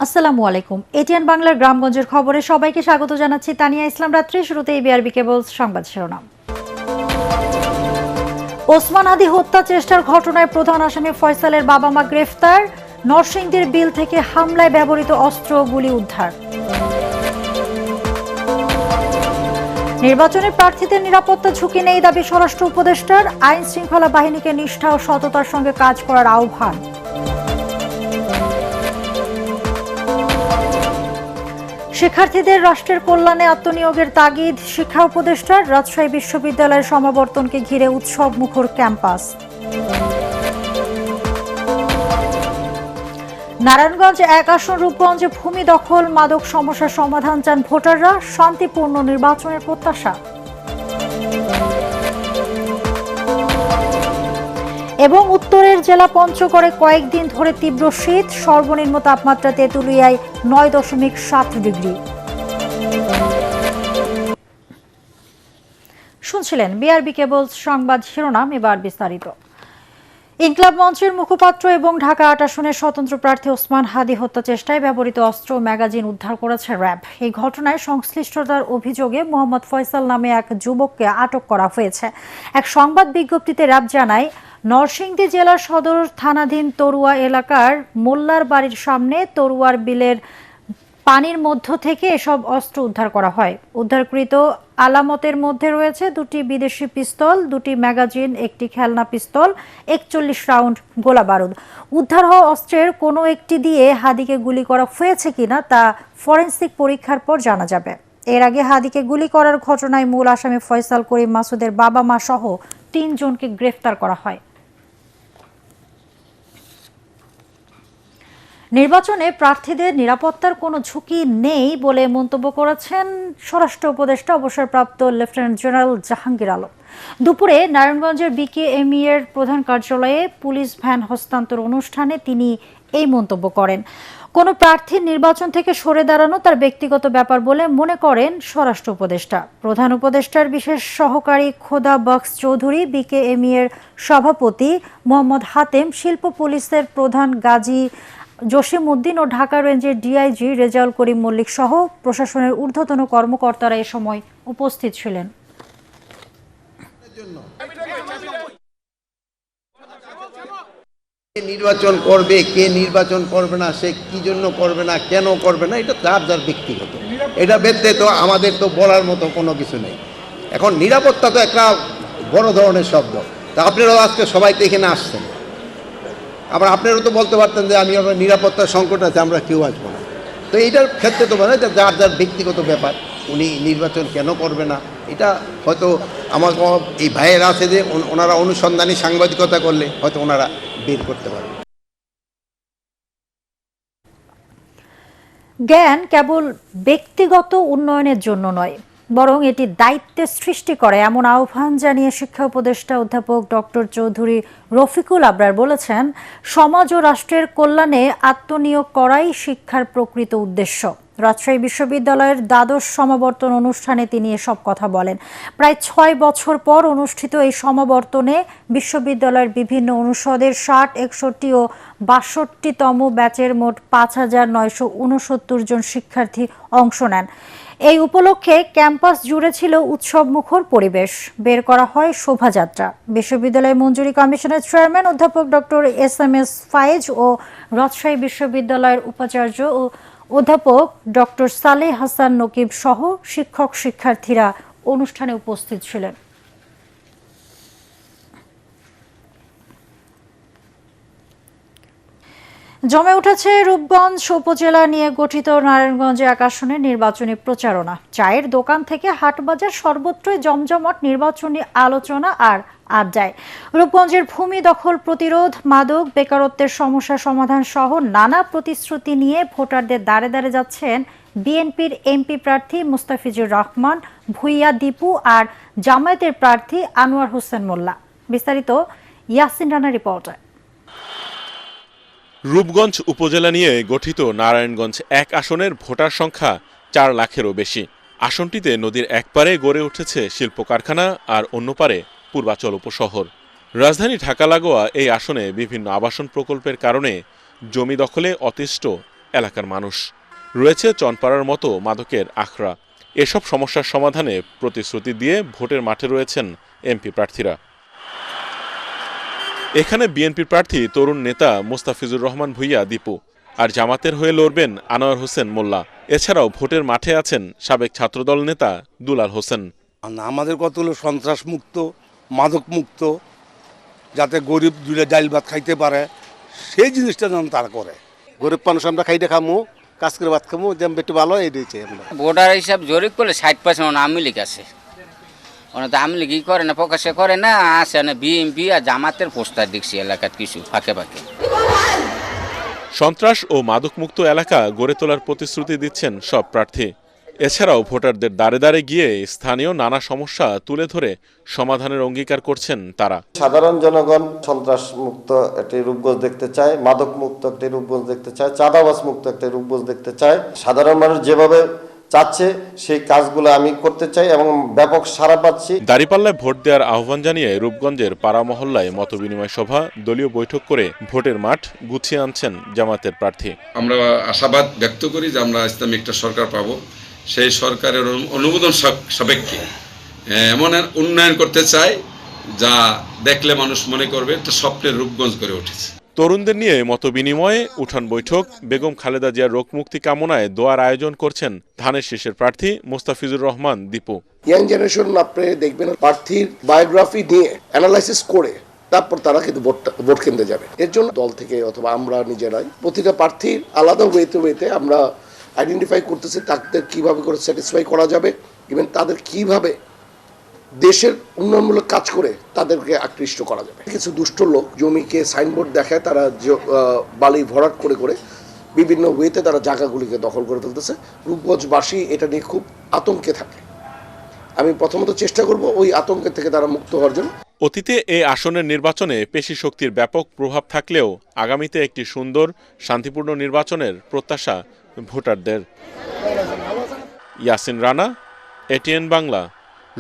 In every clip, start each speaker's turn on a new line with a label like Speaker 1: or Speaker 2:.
Speaker 1: আসসালামু আলাইকুম। এটিএন বাংলার গ্রামগঞ্জের খবরে সবাইকে স্বাগত জানাচ্ছি তানিয়া ইসলাম রাত্রি। শুরুতেই বিআরবি কেবলস সংবাদ শিরোনাম। ওসমান হাদি হত্যা চেষ্টার ঘটনায় প্রধান আসামি ফয়সালের বাবা মা গ্রেফতার। নরসিংদীর বিল থেকে হামলায় ব্যবহৃত অস্ত্র গুলি উদ্ধার। নির্বাচনের প্রার্থীদের নিরাপত্তা ঝুঁকি নেই দাবি স্বরাষ্ট্র উপদেষ্টার। আইন শৃঙ্খলা বাহিনীকে নিষ্ঠা ও সততার সঙ্গে কাজ করার আহ্বান। শিক্ষার্থীদের রাষ্ট্রের কল্যাণে আত্মনিয়োগের তাগিদ শিক্ষা উপদেষ্টার। রাজশাহী বিশ্ববিদ্যালয়ের সমাবর্তনকে ঘিরে উৎসব মুখর ক্যাম্পাস। নারায়ণগঞ্জ ১ আসন রূপগঞ্জে ভূমি দখল মাদক সমস্যার সমাধান চান ভোটাররা। শান্তিপূর্ণ নির্বাচনের প্রত্যাশা। এবং উত্তরের জেলা পঞ্চগড়ে কয়েকদিন ধরে তীব্র শীত, সর্বনিম্ন তাপমাত্রা তেঁতুলিয়ায় ৯.৭ ডিগ্রি। শুনছিলেন বিআরবি কেবলস সংবাদ শিরোনাম, এবার বিস্তারিত। ইনকলাব মঞ্চের মুখপাত্র এবং ঢাকা ৮ আসনের স্বতন্ত্র প্রার্থী ওসমান হাদি হত্যা চেষ্টায় ব্যবহৃত অস্ত্র ও ম্যাগাজিন উদ্ধার করেছে র্যাব। এই ঘটনায় সংশ্লিষ্টতার অভিযোগে মোহাম্মদ ফয়সাল নামে এক যুবককে আটক করা হয়েছে। এক সংবাদ বিজ্ঞপ্তিতে র্যাব জানায়, নরসিংদী জেলার সদর থানাধীন তরুয়া এলাকার মোল্লার বাড়ির সামনে তরুয়ার বিলের পানির মধ্য থেকে এসব অস্ত্র উদ্ধার করা হয়। উদ্ধারকৃত আলামতের মধ্যে রয়েছে ২টি বিদেশি পিস্তল, ২টি ম্যাগাজিন, একটি খেলনা পিস্তল, ৪১ রাউন্ড গোলা বারুদ। উদ্ধার হওয়া অস্ত্রের কোনো একটি দিয়ে হাদিকে গুলি করা হয়েছে কিনা তা ফরেনসিক পরীক্ষার পর জানা যাবে। এর আগে হাদিকে গুলি করার ঘটনায় মূল আসামি ফয়সাল করিম মাসুদের বাবা মা সহ ৩ জনকে গ্রেফতার করা হয়। নির্বাচনে প্রার্থীদের নিরাপত্তার কোনো ঝুঁকি নেই বলে মন্তব্য করেছেন স্বরাষ্ট্র উপদেষ্টা অবসরপ্রাপ্ত লেফটেন্যান্ট জেনারেল জাহাঙ্গীর আলম। দুপুরে নারায়ণগঞ্জের বিকেএমই এর প্রধান কার্যালয়ে পুলিশ ভ্যান হস্তান্তর অনুষ্ঠানে তিনি এই মন্তব্য করেন। কোনো প্রার্থীর নির্বাচন থেকে সরে দাঁড়ানো তার ব্যক্তিগত ব্যাপার বলে মনে করেন স্বরাষ্ট্র উপদেষ্টা। প্রধান উপদেষ্টার বিশেষ সহকারী খোদা বক্স চৌধুরী, বিকেএমই এর সভাপতি মোহাম্মদ হাতেম, শিল্প পুলিশের প্রধান গাজী জসিম উদ্দিন ও ঢাকা রেঞ্জের ডিআইজি রেজাউল করিম মল্লিক সহ প্রশাসনের ঊর্ধ্বতন কর্মকর্তারা এ সময় উপস্থিত ছিলেন।
Speaker 2: নির্বাচন করবে, কে নির্বাচন করবে না, সে কি জন্য করবে না, কেন করবে না, এটা যার যার ব্যক্তিগত। এটা ব্যতীত তো আমাদের তো বলার মতো কোনো কিছু নেই। এখন নিরাপত্তা তো একটা বড় ধরনের শব্দ। তা আপনারাও আজকে সবাই তো এখানে আসছেন, আবার আপনারাও তো বলতে পারতেন যে আমি আমার নিরাপত্তার সংকট আছে, আমরা কেউ আসবো না। তো এইটার ক্ষেত্রে তো মানে যার যার ব্যক্তিগত ব্যাপার, উনি নির্বাচন কেন করবে না, এটা হয়তো আমার এই ভাইয়ের আছে যে ওনারা অনুসন্ধানী সাংবাদিকতা করলে হয়তো ওনারা বের করতে পারবে।
Speaker 1: জ্ঞান কেবল ব্যক্তিগত উন্নয়নের জন্য নয়, বরং এটি দায়িত্বের সৃষ্টি করে, এমন আহ্বান জানিয়ে শিক্ষা উপদেষ্টা অধ্যাপক ডক্টর চৌধুরী রফিকুল আবরার বলেছেন, সমাজ ও রাষ্ট্রের কল্যাণে আত্মনিয়োগ করাই শিক্ষার প্রকৃত উদ্দেশ্য। রাজশাহী বিশ্ববিদ্যালয়ের দ্বাদশ সমাবর্তন অনুষ্ঠানে তিনি এসব কথা বলেন। প্রায় ৬ বছর পর অনুষ্ঠিত এই সমাবর্তনে বিশ্ববিদ্যালয়ের বিভিন্ন অনুষদের ৬০, ৬১ ও ৬২তম ব্যাচের মোট ৫,৯৬৯ জন শিক্ষার্থী অংশ নেন। এই উপলক্ষে ক্যাম্পাস জুড়ে ছিল উৎসব মুখর পরিবেশ। বের করা হয় শোভাযাত্রা। বিশ্ববিদ্যালয় মঞ্জুরি কমিশনের চেয়ারম্যান অধ্যাপক ডক্টর এস ফায়েজ ও রাজশাহী বিশ্ববিদ্যালয়ের উপাচার্য ও অধ্যাপক ডক্টর সালেহ হাসান নকিব সহ শিক্ষক শিক্ষার্থীরা অনুষ্ঠানে উপস্থিত ছিলেন। জমে উঠেছে রূপগঞ্জ উপজেলা নিয়ে গঠিত নারায়ণগঞ্জ ১ আসনের নির্বাচনী প্রচারণা। চায়ের দোকান থেকে হাটবাজার সর্বত্রই জমজমাট নির্বাচনী আলোচনা আর আড্ডায়। রূপগঞ্জের ভূমি দখল প্রতিরোধ, মাদক, বেকারত্বের সমস্যা সমাধান সহ নানা প্রতিশ্রুতি নিয়ে ভোটারদের দ্বারে দ্বারে যাচ্ছেন বিএনপির এমপি প্রার্থী মুস্তাফিজুর রহমান ভুইয়া দীপু আর জামায়াতের প্রার্থী আনোয়ার হোসেন মোল্লা। বিস্তারিত ইয়াসিন রানা রিপোর্টে।
Speaker 3: রূপগঞ্জ উপজেলা নিয়ে গঠিত নারায়ণগঞ্জ ১ আসনের ভোটার সংখ্যা ৪ লাখেরও বেশি। আসনটিতে নদীর একপারে গড়ে উঠেছে শিল্প কারখানা আর অন্য পারে পূর্বাচল উপশহর। রাজধানী ঢাকা লাগোয়া এই আসনে বিভিন্ন আবাসন প্রকল্পের কারণে জমি দখলে অতিষ্ঠ এলাকার মানুষ। রয়েছে চনপাড়ার মতো মাদকের আখড়া। এসব সমস্যার সমাধানে প্রতিশ্রুতি দিয়ে ভোটের মাঠে রয়েছেন এমপি প্রার্থীরা। এখানে বিএনপি প্রার্থী তরুণ নেতা মোস্তাফিজুর রহমান ভূঁইয়া দীপু, আর জামাতের হয়ে লড়বেন আনোয়ার হোসেন মোল্লা। এছাড়াও ভোটের মাঠে আছেন সাবেক ছাত্রদল নেতা দুলাল হোসেন।
Speaker 4: আমাদের কত হলো সন্ত্রাস মুক্ত, মাদক মুক্ত, যাতে গরিব দুইটা ডাইল ভাত খাইতে পারে, সেই জিনিসটা যেন তারা করে।
Speaker 5: গরিব মানুষ আমরা খাইতে খামো, কাজ করে ভাত খামো, যেমন একটু ভালো এই দিয়েছে। আমরা
Speaker 6: ভোটার হিসাব জরিপ করলে 60% আওয়ামী লীগ আছে। ওরা তো আওয়ামী লীগই করে না, প্রকাশে করে না, আসে না বিএনপি আর জামাতের পোস্টার দেখছি এলাকার কিছু ফাঁকে ফাঁকে।
Speaker 3: সন্ত্রাস ও মাদকমুক্ত এলাকা গড়ে তোলার প্রতিশ্রুতি দিচ্ছেন সব প্রার্থী। এছাড়াও ভোটারদের দ্বারে দ্বারে গিয়ে স্থানীয় নানা সমস্যা তুলে ধরে সমাধানের অঙ্গীকার করছেন তারা।
Speaker 7: সাধারণ জনগণ সন্ত্রাস মুক্ত একটি রূপগঞ্জ দেখতে চায়, মাদক মুক্ত একটি রূপগঞ্জ দেখতে চায়, চাঁদাবাজ মুক্ত একটি রূপগঞ্জ দেখতে চায়। সাধারণ মানুষ যেভাবে চাচ্ছে সেই কাজগুলো আমি করতে চাই এবং ব্যাপক সাড়া পাচ্ছি।
Speaker 3: দাঁড়িপাল্লায় ভোট দেওয়ার আহ্বান জানিয়ে রূপগঞ্জের পাড়া মহল্লায় মতবিনিময় সভা, দলীয় বৈঠক করে ভোটের মাঠ গুছিয়ে আনছেন জামাতের প্রার্থী।
Speaker 8: আমরা আশাবাদ ব্যক্ত করি যে আমরা ইসলামী একটা সরকার পাবো। সেই সরকারের অনুমোদন সাপেক্ষে এমন উন্নয়ন করতে চাই যা দেখলে মানুষ মনে করবে একটা স্বপ্নের রূপগঞ্জ করে উঠেছে।
Speaker 3: তরুণদের নিয়ে মতবিনিময়ে উঠান বৈঠক, বেগম খালেদা জিয়ার রোগ মুক্তি কামনায় দোয়ার আয়োজন করছেন ধানের শীষের প্রার্থী মোস্তাফিজুর রহমান দীপু।
Speaker 9: ইয়াং জেনারেশন আপনি দেখবেন প্রার্থীর বায়োগ্রাফি নিয়ে অ্যানালাইসিস করে তারপর তারা কিন্তু ভোট কেন্দ্রে যাবে। এর জন্য দল থেকে অথবা আমরা নিজেরাই প্রতিটা প্রার্থীর আলাদা ওয়েতে আমরা আইডেন্টিফাই করতেছি তাদের কিভাবে করে স্যাটিসফাই করা যাবে, ইভেন তাদের কিভাবে দেশের উন্নয়নমূলক কাজ করে তাদেরকে আকৃষ্ট করা যাবে। কিছু দুষ্ট লোক জমিকে সাইনবোর্ড দেখায়, তারা বালি ভরাট করে করে বিভিন্ন ওয়েতে তারা জায়গাগুলিকে দখল করে ফেলতেছে। রূপগঞ্জবাসী এটা নিয়ে খুব আতঙ্কে থাকে। আমি প্রথমত চেষ্টা করব ওই আতঙ্কের থেকে তারা মুক্ত হওয়ার জন্য।
Speaker 3: অতীতে এই আসনের নির্বাচনে পেশি শক্তির ব্যাপক প্রভাব থাকলেও আগামীতে একটি সুন্দর শান্তিপূর্ণ নির্বাচনের প্রত্যাশা ভোটারদের। ইয়াসিন রানা, এটিএন বাংলা,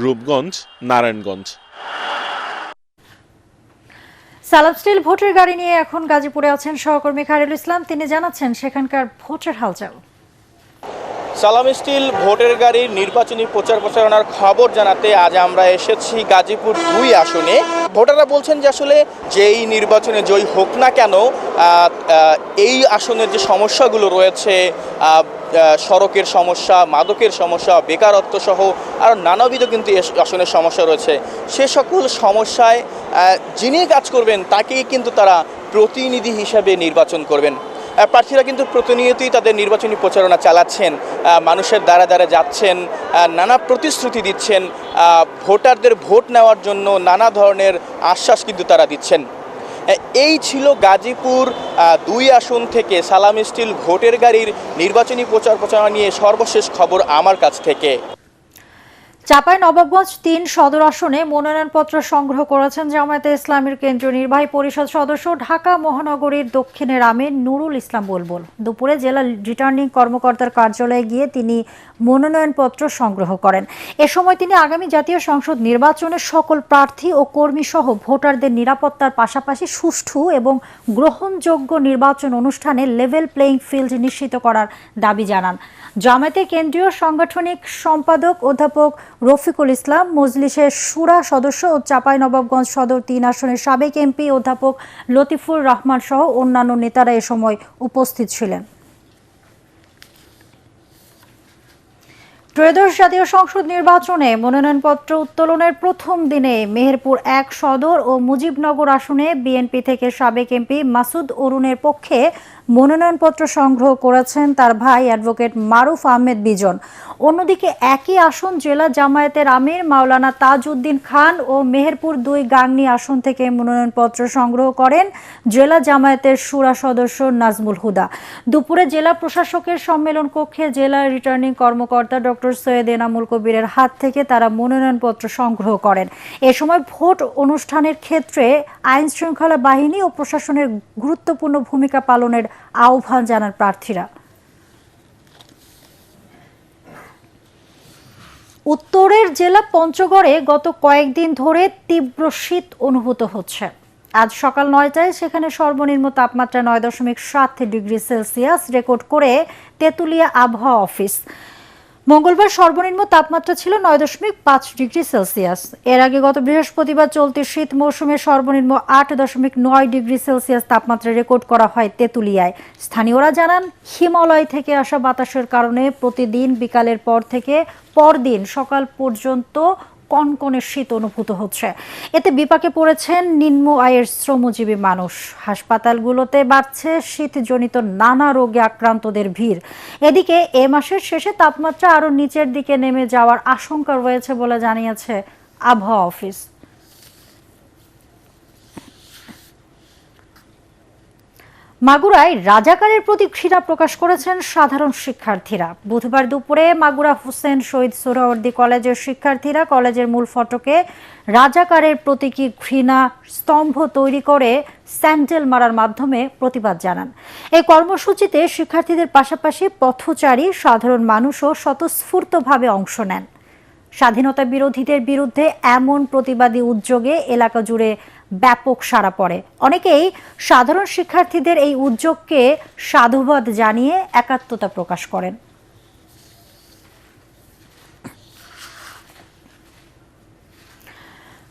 Speaker 3: রূপগঞ্জ, নারায়ণগঞ্জ।
Speaker 1: সালাম স্টিল ভোটের গাড়ি নিয়ে এখন গাজীপুরে আছেন সহকর্মী খায়রুল ইসলাম। তিনি জানাচ্ছেন সেখানকার ভোটের হালচাল।
Speaker 10: সালাম স্টিল ভোটের গাড়ির নির্বাচনী প্রচার প্রচারণার খবর জানাতে আজ আমরা এসেছি গাজীপুর 2 আসনে। ভোটাররা বলছেন যে আসলে যেই নির্বাচনে জয়ী হোক না কেন এই আসনের যে সমস্যাগুলো রয়েছে, সড়কের সমস্যা, মাদকের সমস্যা, বেকারত্ব সহ আরও নানাবিধ কিন্তু আসনের সমস্যা রয়েছে। সে সকল সমস্যায় যিনি কাজ করবেন তাকেই কিন্তু তারা প্রতিনিধি হিসাবে নির্বাচন করবেন। প্রার্থীরা কিন্তু প্রতিনিয়তই তাদের নির্বাচনী প্রচারণা চালাচ্ছেন, মানুষের দ্বারা দ্বারা যাচ্ছেন, নানা প্রতিশ্রুতি দিচ্ছেন, ভোটারদের ভোট নেওয়ার জন্য নানা ধরনের আশ্বাস কিন্তু তারা দিচ্ছেন। এই ছিল গাজীপুর 2 আসন থেকে সালাম স্টিল ভোটের গাড়ির নির্বাচনী প্রচার প্রচারণা নিয়ে সর্বশেষ খবর আমার কাছ থেকে।
Speaker 1: চাঁপাইনবাবগঞ্জ 3 সদর আসনে মনোনয়নপত্র সংগ্রহ করেছেন জামায়াতে ইসলামীর কেন্দ্রীয় নির্বাহী পরিষদ সদস্য ঢাকা মহানগরীর দক্ষিণের আমির নুরুল ইসলাম বুলবুল। দুপুরে জেলা রিটার্নিং কর্মকর্তার কার্যালয়ে গিয়ে তিনি মনোনয়নপত্র সংগ্রহ করেন। এ সময় তিনি আগামী জাতীয় সংসদ নির্বাচনের সকল প্রার্থী ও কর্মী সহ ভোটারদের নিরাপত্তার পাশাপাশি সুষ্ঠু এবং গ্রহণযোগ্য নির্বাচন অনুষ্ঠানে লেভেল প্লেইং ফিল্ড নিশ্চিত করার দাবি জানান। জামায়াতের কেন্দ্রীয় সাংগঠনিক সম্পাদক অধ্যাপক রফিকুল ইসলাম, মজলিসের শুরা সদস্য ও চাঁপাইনবাবগঞ্জ সদর 3 আসনের সাবেক এমপি অধ্যাপক লতিফুর রহমান সহ অন্যান্য নেতারা এ সময় উপস্থিত ছিলেন। ত্রয়োদশ জাতীয় সংসদ নির্বাচনে মনোনয়নপত্র উত্তোলনের প্রথম দিনে মেহেরপুর 1 সদর ও মুজিবনগর আসনে বিএনপি থেকে সাবেক এমপি মাসুদ অরুণের পক্ষে মনোনয়নপত্র সংগ্রহ করেছেন তার ভাই অ্যাডভোকেট মারুফ আহমেদ বিজন। অন্যদিকে একই আসন জেলা জামায়াতের আমির মাওলানা তাজউদ্দিন খান ও মেহেরপুর 2 গাংনী আসন থেকে মনোনয়নপত্র সংগ্রহ করেন জেলা জামায়াতের শুরা সদস্য নাজমুল হুদা। দুপুরে জেলা প্রশাসকের সম্মেলন কক্ষে জেলা রিটার্নিং কর্মকর্তা ডক্টর সৈয়দ এনামুল কবিরের হাত থেকে তারা মনোনয়নপত্র সংগ্রহ করেন। এ সময় ভোট অনুষ্ঠানের ক্ষেত্রে আইন শৃঙ্খলা বাহিনী ও প্রশাসনের গুরুত্বপূর্ণ ভূমিকা পালনের আহ্বান জানান প্রার্থীরা। উত্তরের জেলা পঞ্চগড়ে গত কয়েকদিন ধরে তীব্র শীত অনুভূত হচ্ছে। আজ সকাল 9টায় সেখানে সর্বনিম্ন তাপমাত্রা 9.7 ডিগ্রি সেলসিয়াস রেকর্ড করে তেঁতুলিয়া আবহাওয়া অফিস। মঙ্গলবার সর্বনিম্ন তাপমাত্রা ছিল 9.5 ডিগ্রি সেলসিয়াস। এর আগে গত বৃহস্পতিবার চলতি শীত মৌসুমে সর্বনিম্ন 8.9 ডিগ্রি সেলসিয়াস তাপমাত্রা রেকর্ড করা হয় তেঁতুলিয়ায়। স্থানীয়রা জানান, হিমালয় থেকে আসা বাতাসের কারণে প্রতিদিন বিকালের পর থেকে পরদিন সকাল পর্যন্ত কনকনে শীত অনুভূত হচ্ছে। এতে বিপাকে পড়েছেন নিম্ন আয়ের শ্রমজীবী মানুষ। হাসপাতালগুলোতে বাড়ছে শীতজনিত নানা রোগে আক্রান্তদের ভিড়। এদিকে এ মাসের শেষে তাপমাত্রা আরও নিচের দিকে নেমে যাওয়ার আশঙ্কা রয়েছে বলে জানিয়েছে আবহাওয়া অফিস। মাগুরায় রাজাকারের প্রতি ঘৃণা প্রকাশ করেছেন সাধারণ শিক্ষার্থীরা। বুধবার দুপুরে মাগুরা হোসেন শহীদ সোহরাওয়ার্দী কলেজের শিক্ষার্থীরা কলেজের মূল ফটকে রাজাকারের প্রতীকী ঘৃণা স্তম্ভ তৈরি করে স্যান্ডেল মারার মাধ্যমে প্রতিবাদ জানান। এই কর্মসূচিতে শিক্ষার্থীদের পাশাপাশি পথচারী সাধারণ মানুষও স্বতঃস্ফূর্তভাবে অংশ নেন। স্বাধীনতা বিরোধীদের বিরুদ্ধে এমন প্রতিবাদী উদ্যোগে এলাকা জুড়ে ব্যাপক সাড়া পড়ে। অনেকেই সাধারণ শিক্ষার্থীদের এই উদ্যোগকে সাধুবাদ জানিয়ে একাত্মতা প্রকাশ করেন।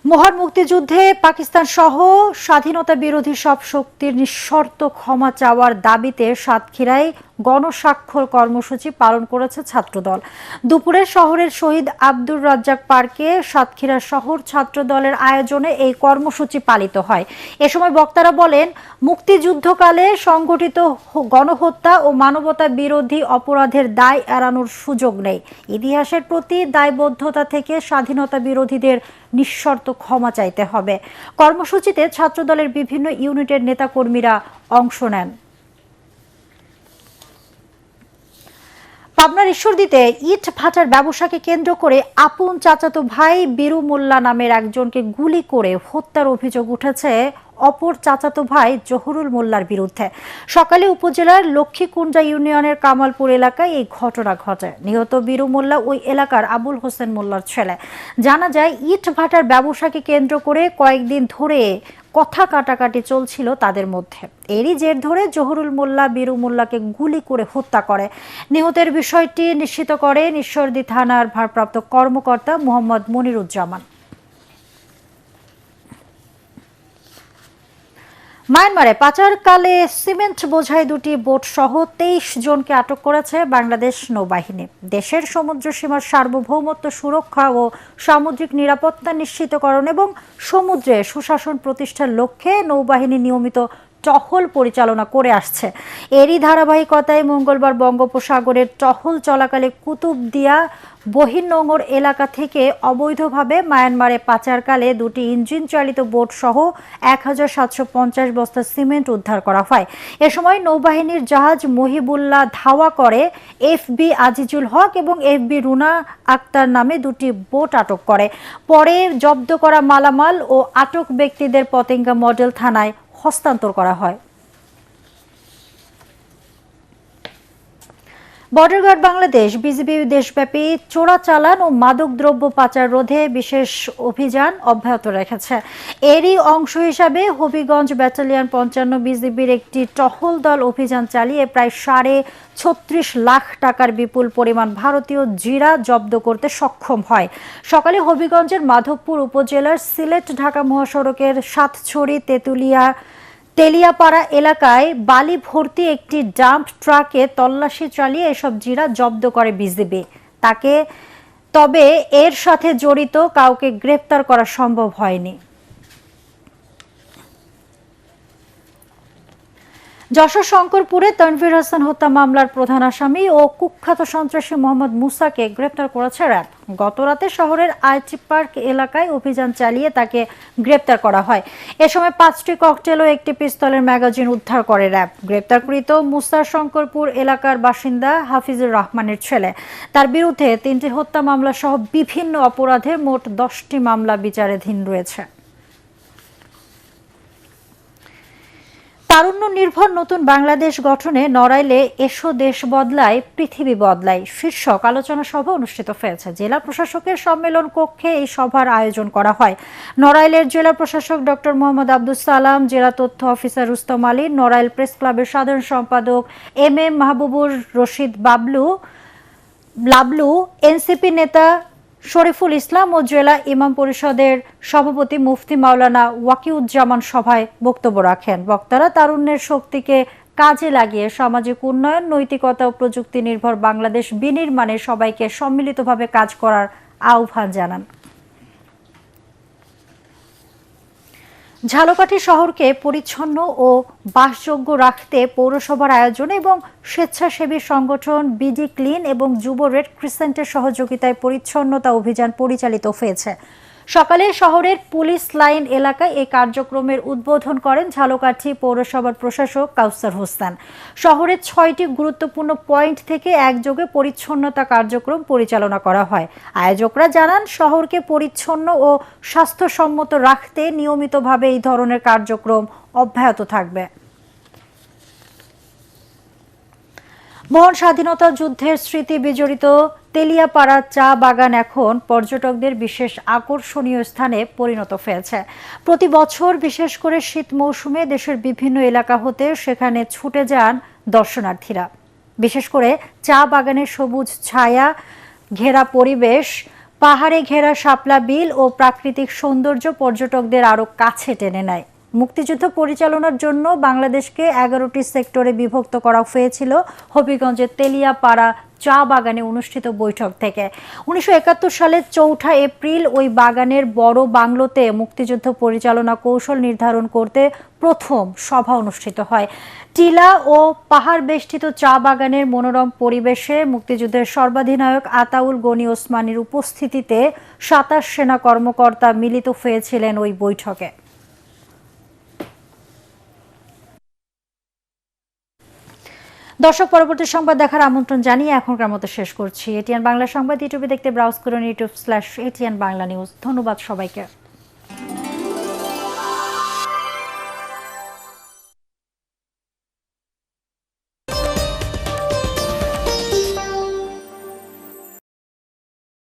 Speaker 1: মহান মুক্তিযুদ্ধে পাকিস্তান সহ স্বাধীনতা বিরোধী সব শক্তির নিঃশর্ত ক্ষমা চাওয়ার দাবিতে সাতক্ষীরায় গণস্বাক্ষর কর্মসূচি পালন করেছে ছাত্রদল। দুপুরে শহরের শহীদ আব্দুর রাজ্জাক পার্কে সাতক্ষীরা শহর ছাত্রদলের আয়োজনে এই কর্মসূচি পালিত হয়। এ সময় বক্তারা বলেন, মুক্তিযুদ্ধকালে সংগঠিত গণহত্যা ও মানবতা বিরোধী অপরাধের দায় এড়ানোর সুযোগ নেই। ইতিহাসের প্রতি দায়বদ্ধতা থেকে স্বাধীনতা বিরোধীদের নিঃশর্ত ক্ষমা চাইতে হবে। কর্মসূচিতে ছাত্রদলের বিভিন্ন ইউনিটের নেতাকর্মীরা অংশ নেন। পাবনার ঈশ্বরদীতে ইট ভাটার ব্যবসাকে কেন্দ্র করে আপন চাচাতো ভাই বীরু মোল্লা নামের একজনকে গুলি করে হত্যার অভিযোগ উঠেছে অপর চাচাতো ভাই জহুরুল মোল্লার বিরুদ্ধে। সকালে উপজেলার লক্ষ্মীকুঞ্জা ইউনিয়নের কামালপুর এলাকায় এই ঘটনা ঘটে। নিহত বীরু মোল্লা ওই এলাকার আবুল হোসেন মোল্লার ছেলে। জানা যায়, ইট ভাটার ব্যবসাকে কেন্দ্র করে কয়েকদিন ধরে কথা কাটাকাটি চলছিল তাদের মধ্যে। এরই জের ধরে জহুরুল মোল্লা বীরু মোল্লাকে গুলি করে হত্যা করে। নিহতের বিষয়টি নিশ্চিত করেন ঈশ্বরদী থানার ভারপ্রাপ্ত কর্মকর্তা মোহাম্মদ মনিরুজ্জামান। মায়ানমারে পাচারকালে সিমেন্ট বোঝাই দুটি বোট সহ 23 জনকে আটক করেছে বাংলাদেশ নৌবাহিনী। দেশের সমুদ্র সীমার সার্বভৌমত্ব সুরক্ষা ও সামুদ্রিক নিরাপত্তা নিশ্চিতকরণ এবং সমুদ্রে সুশাসন প্রতিষ্ঠার লক্ষ্যে নৌবাহিনী নিয়মিত টহল পরিচালনা করে আসছে। এরই ধারাবাহিকতায় মঙ্গলবার বঙ্গোপসাগরের টহল চলাকালে কুতুবদিয়া বহির্নোঙর এলাকা থেকে অবৈধভাবে মায়ানমারে পাচারকালে দুটি ইঞ্জিন চালিত বোট সহ 1750 বস্তা সিমেন্ট উদ্ধার করা হয়। এ সময় নৌবাহিনীর জাহাজ মহিবুল্লাহ ধাওয়া করে এফবি আজিজুল হক এবং এফবি রুনা আক্তার নামে দুটি বোট আটক করে। পরে জব্দ করা মালামাল ও আটক ব্যক্তিদের পতেঙ্গা মডেল থানায় হস্তান্তর করা হয়। বর্ডার গার্ড বাংলাদেশ বিজিবি দেশব্যাপী চোরাচালান ও মাদকদ্রব্য পাচার রোধে বিশেষ অভিযান অব্যাহত রেখেছে। এরই অংশ হিসাবে হবিগঞ্জ ব্যাটালিয়ন 55 বিজিবির একটি টহল দল অভিযান চালিয়ে প্রায় 36.5 লাখ টাকার বিপুল পরিমাণ ভারতীয় জিরা জব্দ করতে সক্ষম হয়। সকালে হবিগঞ্জের মাধবপুর উপজেলার সিলেট ঢাকা মহাসড়কের সাতছড়ি তেলিয়াপাড়া এলাকায় বালি ভর্তি একটি ডাম্প ট্রাকে তল্লাশি চালিয়ে এসব জিরা জব্দ করে বিজিবি। তবে এর সাথে জড়িত কাউকে গ্রেপ্তার করা সম্ভব হয়নি। যশোর শঙ্করপুরে তানভীর হাসান হত্যা মামলার প্রধান আসামি ও কুখ্যাত সন্ত্রাসী মোহাম্মদ মুসাকে গ্রেপ্তার করেছে র্যাব। গতরাতে শহরের আইটি পার্ক এলাকায় অভিযান চালিয়ে তাকে গ্রেপ্তার করা হয়। এ সময় 5টি ককটেল ও একটি পিস্তলের ম্যাগাজিন উদ্ধার করে র্যাব। গ্রেপ্তারকৃত মুসা শঙ্করপুর এলাকার বাসিন্দা হাফিজুর রহমানের ছেলে। তার বিরুদ্ধে 3টি হত্যা মামলা সহ বিভিন্ন অপরাধে মোট 10টি মামলা বিচারাধীন রয়েছে। তারুণ্য নির্ভর নতুন বাংলাদেশ গঠনে নড়াইলে এসো দেশ বদলায় পৃথিবী বদলায় শীর্ষক আলোচনা সভা অনুষ্ঠিত হয়েছে। জেলা প্রশাসকের সম্মেলন কক্ষে এই সভার আয়োজন করা হয়। নড়াইলের জেলা প্রশাসক ডক্টর মোহাম্মদ আব্দুস সালাম, জেলা তথ্য অফিসার রুস্তম আলী, নড়াইল প্রেস ক্লাবের সাধারণ সম্পাদক এম মাহবুবুর রশিদ লাবলু, এনসিপি নেতা শরীফুল ইসলাম ও জেলা ইমাম পরিষদের সভাপতি মুফতি মাওলানা ওয়াকিউজ্জামান সভায় বক্তব্য রাখেন। বক্তারা তারুণ্যের শক্তিকে কাজে লাগিয়ে সামাজিক উন্নয়ন, নৈতিকতা ও প্রযুক্তি নির্ভর বাংলাদেশ বিনির্মাণে সবাইকে সম্মিলিতভাবে কাজ করার আহ্বান জানান। ঝালকাঠি শহরকে পরিচ্ছন্ন ও বাসযোগ্য রাখতে পৌরসভার আয়োজনে এবং স্বেচ্ছাসেবী সংগঠন বিডি ক্লিন এবং যুব রেড ক্রিসেন্টের সহযোগিতায় পরিচ্ছন্নতা অভিযান পরিচালিত হয়েছে। সকালে শহরের পুলিশ লাইন এলাকায় এই কার্যক্রমের উদ্বোধন করেন ঝালকাঠি পৌরসভার প্রশাসক কাউসার হোসেন। শহরের 6টি গুরুত্বপূর্ণ পয়েন্ট থেকে একযোগে পরিচ্ছন্নতা কার্যক্রম পরিচালনা করা হয়। আয়োজকরা জানান, শহরকে পরিচ্ছন্ন ও স্বাস্থ্যসম্মত রাখতে নিয়মিতভাবে এই ধরনের কার্যক্রম অব্যাহত থাকবে। মহান স্বাধীনতা যুদ্ধের স্মৃতি বিজড়িত তেলিয়াপাড়া চা বাগান এখন পর্যটকদের বিশেষ আকর্ষণীয় স্থানে পরিণত হয়েছে। প্রতি বছর বিশেষ করে শীত মৌসুমে দেশের বিভিন্ন এলাকা হতে সেখানে ছুটে যান দর্শনার্থীরা। বিশেষ করে চা বাগানের সবুজ ছায়া ঘেরা পরিবেশ, পাহাড়ে ঘেরা শাপলা বিল ও প্রাকৃতিক সৌন্দর্য পর্যটকদের আরও কাছে টেনে নেয়। মুক্তিযুদ্ধ পরিচালনার জন্য বাংলাদেশকে 11টি সেক্টরে বিভক্ত করা হয়েছিল হবিগঞ্জের তেলিয়াপাড়া চা বাগানে অনুষ্ঠিত বৈঠক থেকে। 1971 সালের 4 এপ্রিল ওই বাগানের বড় বাংলোতে মুক্তিযুদ্ধ পরিচালনা কৌশল নির্ধারণ করতে প্রথম সভা অনুষ্ঠিত হয়। টিলা ও পাহাড় বেষ্টিত চা বাগানের মনোরম পরিবেশে মুক্তিযুদ্ধের সর্বাধিনায়ক আতাউল গনি ওসমানীর উপস্থিতিতে 27 সেনা কর্মকর্তা মিলিত হয়েছিলেন ওই বৈঠকে। দর্শক, পরবর্তী সংবাদ দেখার আমন্ত্রণ জানিয়ে এখনকার মতো শেষ করছি। এটিএন বাংলা সংবাদ ইউটিউবে দেখতে ব্রাউজ করুন youtube/ATN বাংলা নিউজ। ধন্যবাদ সবাইকে।